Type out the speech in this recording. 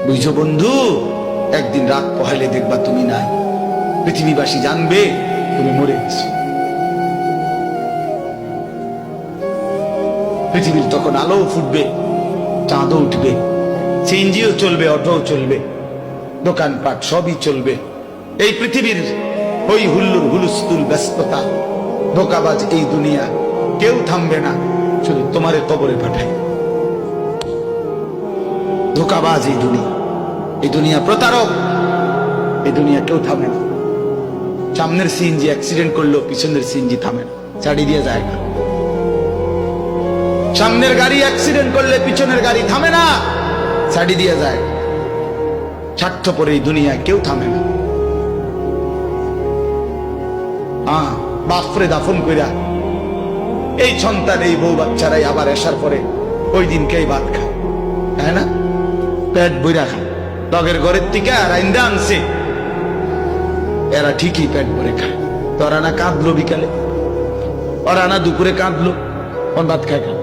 বুঝছো বন্ধু, একদিন রাত পহেলে দেখবা তুমি নাই, পৃথিবীবাসী জানবে তুমি মরে গেছো। পৃথিবীর তখন আলো ফুটবে, চাঁদও উঠবে, সিএনজিও চলবে, অটোও চলবে, দোকানপাট সবই চলবে। এই পৃথিবীর ওই হুল্লুর হুলুস্থুল ব্যস্ততা, ধোকাবাজ এই দুনিয়া, কেউ থামবে না, শুধু তোমারে কবরে পাঠায়। ধোকাবাজ এই দুনিয়া, এই দুনিয়া প্রতারক, এই দুনিয়া কেউ থামে না। সামনের সিএনজি অ্যাক্সিডেন্ট করলো, পিছনের সিএনজি থামে না, ছাড়ি দিয়ে যায় না। সামনের গাড়ি অ্যাক্সিডেন্ট করলে পিছনের গাড়ি থামে না, ছাড়ি দিয়ে যায়। স্বার্থপর এই দুনিয়ায় কেউ থামে না। বাপরে দাফন কইরা এই সন্তান, এই বউ বাচ্চারাই আবার আসার পরে ওই দিনকেই ভাত খায়, তাই না? পেট বইরা খায়, লগের ঘরের থেকে আর আইন্দা আনছে, এরা ঠিকই পেট ভরে খায়। তোরা না কাঁদলো বিকালে, ওরা না দুপুরে কাঁদলো, ভাত খায় খায়।